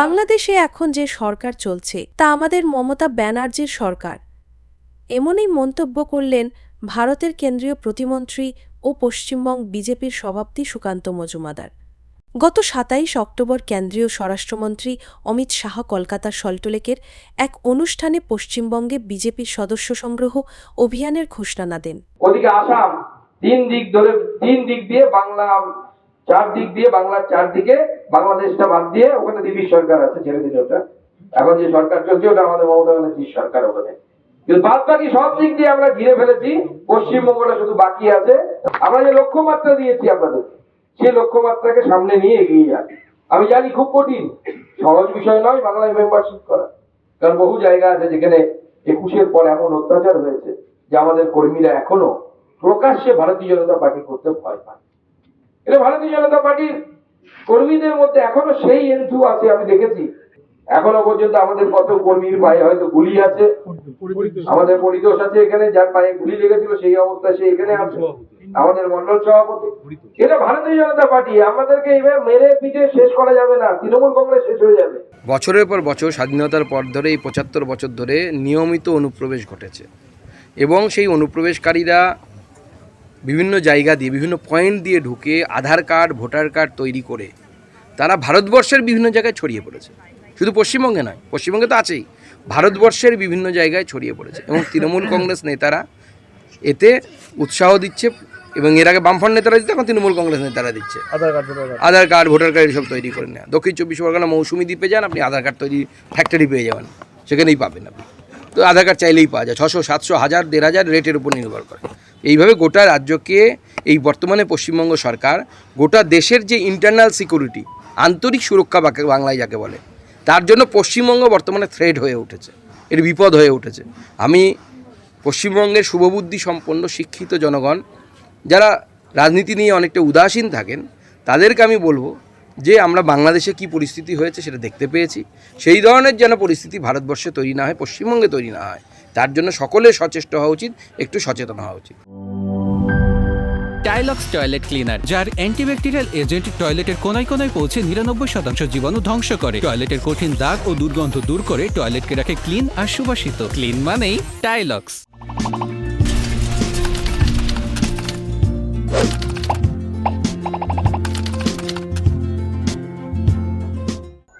বাংলাদেশে এখন যে সরকার চলছে তা আমাদের মমতা ব্যানার্জির সরকার, এমনই মন্তব্য করলেন ভারতের কেন্দ্রীয় প্রতিমন্ত্রী ও পশ্চিমবঙ্গ বিজেপির সভাপতি সুকান্ত মজুমদার। গত ২৭ অক্টোবর কেন্দ্রীয় স্বরাষ্ট্রমন্ত্রী অমিত শাহ কলকাতার সল্টলেকের এক অনুষ্ঠানে পশ্চিমবঙ্গে বিজেপির সদস্য সংগ্রহ অভিযানের ঘোষণা দেন। ওদিকে আসাম তিন দিক দিয়ে বাংলা, চারদিক দিয়ে বাংলার চারদিকে, বাংলাদেশটা বাদ দিয়ে ওখানে দিল্লির সরকার আছে, ছেড়ে দিল ওটা। এখন যে সরকার চলছে ওটা আমাদের মমতা ব্যানার্জির সরকার ওখানে। কিন্তু বাদ বাকি সব দিক দিয়ে আমরা ঘিরে ফেলেছি, পশ্চিমবঙ্গটা শুধু বাকি আছে। আমরা যে লক্ষ্যমাত্রা দিয়েছি আপনাদের, সেই লক্ষ্যমাত্রাকে সামনে নিয়ে এগিয়ে যান। আমি জানি খুব কঠিন, সহজ বিষয় নয় বাংলায় মেম্বারশিপ করা, কারণ বহু জায়গা আছে যেখানে ২১-এর পর এমন অত্যাচার হয়েছে যে আমাদের কর্মীরা এখনো প্রকাশ্যে ভারতীয় জনতা পার্টি করতে ভয় পায়। এটা ভারতীয় জনতা পার্টির কর্মীদের মধ্যে এখনো সেই এন্থু আছে। আমি দেখেছি এখনো পর্যন্ত আমাদের কত কর্মীর পায়ে হয়তো গুলি আছে, আমাদের পরিদোষ আছে এখানে, যার পায়ে গুলি লেগেছিল সেই অবস্থায় সে এখানে আছে, আমাদের মন্ডল সভাপতি। এটা ভারতীয় জনতা পার্টি, আমাদেরকে এবার মেরে পিটে শেষ করা যাবে না, তৃণমূল কংগ্রেস শেষ হয়ে যাবে। বছরের পর বছর স্বাধীনতার পর ধরে এই ৭৫ বছর ধরে নিয়মিত অনুপ্রবেশ ঘটেছে এবং সেই অনুপ্রবেশকারীরা বিভিন্ন জায়গা দিয়ে, বিভিন্ন পয়েন্ট দিয়ে ঢুকে আধার কার্ড, ভোটার কার্ড তৈরি করে তারা ভারতবর্ষের বিভিন্ন জায়গায় ছড়িয়ে পড়েছে। শুধু পশ্চিমবঙ্গে নয়, পশ্চিমবঙ্গে তো আছেই, ভারতবর্ষের বিভিন্ন জায়গায় ছড়িয়ে পড়েছে এবং তৃণমূল কংগ্রেস নেতারা এতে উৎসাহ দিচ্ছে এবং এর আগে বামফ্রন্ট নেতারা দিচ্ছে, এখন তৃণমূল কংগ্রেস নেতারা দিচ্ছে। আধার কার্ড, ভোটার কার্ড এসব তৈরি করে নেওয়া। দক্ষিণ ২৪ পরগনা মৌসুমী দ্বীপে যান, আপনি আধার কার্ড তৈরি ফ্যাক্টরি পেয়ে যাবেন, সেখানেই পাবেন আপনি। তো আধার কার্ড চাইলেই পাওয়া যায়, ৬০০, ৭০০, ১০০০, ১৫০০ রেটের উপর নির্ভর করে। এইভাবে গোটা রাজ্যকে এই বর্তমানে পশ্চিমবঙ্গ সরকার গোটা দেশের যে ইন্টারনাল সিকিউরিটি, আন্তরিক সুরক্ষা বাংলায় যাকে বলে, তার জন্য পশ্চিমবঙ্গ বর্তমানে থ্রেট হয়ে উঠেছে, এর বিপদ হয়ে উঠেছে। আমি পশ্চিমবঙ্গের শুভবুদ্ধি সম্পন্ন শিক্ষিত জনগণ যারা রাজনীতি নিয়ে অনেকটা উদাসীন থাকেন তাদেরকে আমি বলবো যে আমরা বাংলাদেশে কি পরিস্থিতি হয়েছে সেটা দেখতে পেয়েছি। সেই ধরনের যেন পরিস্থিতি ভারতবর্ষে তৈরি না হয়, পশ্চিমবঙ্গে তৈরি না হয়, তার জন্য সকলের সচেষ্ট হওয়া উচিত, একটু সচেতন হওয়া উচিত। টাইলক্স টয়লেট ক্লিনার, যার অ্যান্টিব্যাকটেরিয়াল এজেন্ট টয়লেটের কোনায় কোনায় পৌঁছে ৯৯% জীবাণু ধ্বংস করে, টয়লেটের কঠিন দাগ ও দুর্গন্ধ দূর করে টয়লেটকে রাখে ক্লিন আর সুবাসিত। ক্লিন মানেই টাইলক্স।